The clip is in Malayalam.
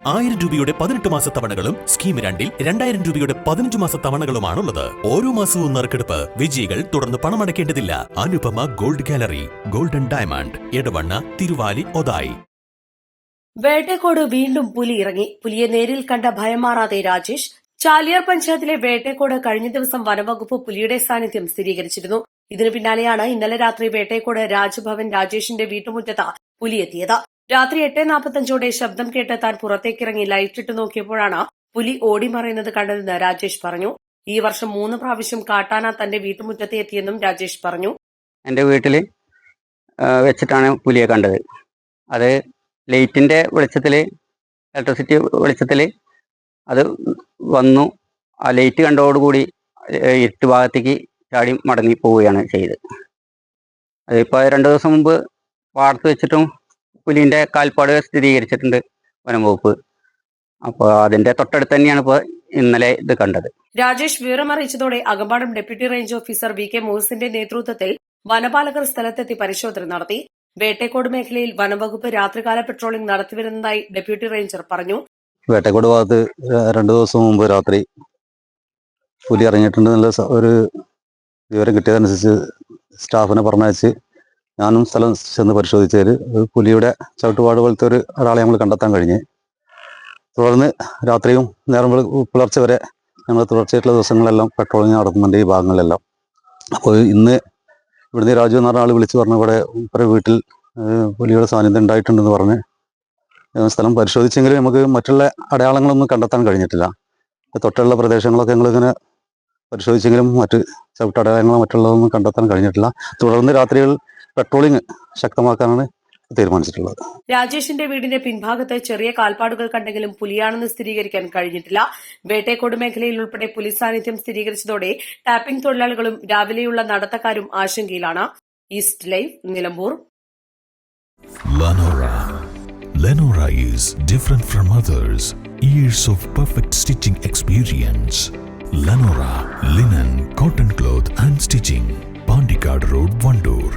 1000 രൂപയുടെ 18 മാസ തവണകളും സ്കീം 2-ൽ 2000 രൂപയുടെ 15 മാസ തവണകളുമാണുള്ളത്. ഓരോ മാസവും നറുക്കെടുപ്പ്. വിജയികൾ തുടർന്ന് പണമടയ്ക്കേണ്ടതില്ല. Anupama gold gallery, golden diamond, Edavanna, Thiruvali, Othayi. Vettekode വീണ്ടും പുലി ഇറങ്ങി. പുലിയെ നേരിൽ കണ്ട ഭയം മാറാതെ രാജേഷ്. ചാലിയാർ പഞ്ചായത്തിലെ വേട്ടേക്കോട് കഴിഞ്ഞ ദിവസം വനവകുപ്പ് പുലിയുടെ സാന്നിധ്യം സ്ഥിരീകരിച്ചിരുന്നു. ഇതിനു പിന്നാലെയാണ് ഇന്നലെ രാത്രി വേട്ടേക്കോട് രാജ്ഭവൻ രാജേഷിന്റെ വീട്ടുമുറ്റത്ത് പുലിയെത്തിയത്. രാത്രി 8:45 ശബ്ദം കേട്ട് താൻ പുറത്തേക്കിറങ്ങി ലൈറ്റിട്ട് നോക്കിയപ്പോഴാണ് പുലി ഓടിമറയുന്നത് കണ്ടതെന്ന് രാജേഷ് പറഞ്ഞു. ഈ വർഷം 3 പ്രാവശ്യം കാട്ടാന തന്റെ വീട്ടുമുറ്റത്ത് എത്തിയെന്നും രാജേഷ് പറഞ്ഞു. എന്റെ വീട്ടിൽ വെച്ചിട്ടാണ് പുലിയെ കണ്ടത്. അത് ലൈറ്റിന്റെ വെളിച്ചത്തില്, ഇലക്ട്രിസിറ്റി വെളിച്ചത്തില് അത് വന്നു. ആ ലൈറ്റ് കണ്ടതോടുകൂടി ഇരുട്ട് ഭാഗത്തേക്ക് ചാടി മടങ്ങി പോവുകയാണ് ചെയ്തത്. അതിപ്പോൾ 2 ദിവസം മുമ്പ് പാടത്ത് വെച്ചിട്ടും പുലിന്റെ കാൽപ്പാട് സ്ഥിരീകരിച്ചിട്ടുണ്ട് വനംവകുപ്പ്. അപ്പോൾ അതിന്റെ തൊട്ടടുത്ത് തന്നെയാണ് ഇപ്പോൾ ഇന്നലെ ഇത് കണ്ടത്. രാജേഷ് വിവരമറിയിച്ചതോടെ Akampadam deputy range officer V K മോഹസിന്റെ നേതൃത്വത്തിൽ വനപാലകർ സ്ഥലത്തെത്തി പരിശോധന നടത്തി. വേട്ടേക്കോട് മേഖലയിൽ വനംവകുപ്പ് രാത്രികാല പെട്രോളിംഗ് നടത്തിവരുന്നതായി ഡെപ്യൂട്ടി റേഞ്ചർ പറഞ്ഞു. വേട്ടേക്കോട് ഭാഗത്ത് 2 ദിവസം മുമ്പ് രാത്രി പുലി ഇറങ്ങിയിട്ടുണ്ടെന്നുള്ള ഒരു വിവരം കിട്ടിയതനുസരിച്ച് സ്റ്റാഫിനെ പറഞ്ഞയച്ച് ഞാനും സ്ഥലം ചെന്ന് പരിശോധിച്ചതിൽ പുലിയുടെ ചവിട്ടുപാട് പോലത്തെ ഒരാളെ നമ്മൾ കണ്ടെത്താൻ കഴിഞ്ഞ്. തുടർന്ന് രാത്രിയും നേരം പുലർച്ചെ വരെ ഞങ്ങൾ തുടർച്ചയായിട്ടുള്ള ദിവസങ്ങളെല്ലാം പെട്രോളിംഗ് നടത്തുന്നുണ്ട് ഈ ഭാഗങ്ങളിലെല്ലാം. അപ്പോൾ ഇന്ന് ഇവിടുന്ന് രാജു എന്ന് പറഞ്ഞ ആൾ വിളിച്ച് പറഞ്ഞു ഇവിടെ വീട്ടിൽ പുലിയുടെ സാന്നിധ്യം ഉണ്ടായിട്ടുണ്ടെന്ന് പറഞ്ഞ് സ്ഥലം പരിശോധിച്ചെങ്കിലും നമുക്ക് മറ്റുള്ള അടയാളങ്ങളൊന്നും കണ്ടെത്താൻ കഴിഞ്ഞിട്ടില്ല. തൊട്ടുള്ള പ്രദേശങ്ങളൊക്കെ ഞങ്ങളിങ്ങനെ പരിശോധിച്ചെങ്കിലും മറ്റ് ചവിട്ടടയാളങ്ങളോ മറ്റുള്ളതൊന്നും കണ്ടെത്താൻ കഴിഞ്ഞിട്ടില്ല. തുടർന്ന് രാത്രികൾ പെട്രോളിംഗ് ശക്തമാക്കാനാണ് തീരുമാനിച്ചിട്ടുള്ളത്. രാജേഷിന്റെ വീടിന്റെ പിൻഭാഗത്ത് ചെറിയ കാൽപ്പാടുകൾ കണ്ടെങ്കിലും പുലിയാണെന്ന് സ്ഥിരീകരിക്കാൻ കഴിഞ്ഞിട്ടില്ല. വേട്ടേക്കോട് മേഖലയിൽ ഉൾപ്പെടെ പുലി സാന്നിധ്യം സ്ഥിരീകരിച്ചതോടെ ടാപ്പിംഗ് തൊഴിലാളികളും രാവിലെയുള്ള നടത്തക്കാരും ആശങ്കയിലാണ്. East live, Nilambur. Lenora is different from others. Years of perfect stitching experience. Lenora, linen, cotton cloth and stitching. Pandikad Road, Vandoor.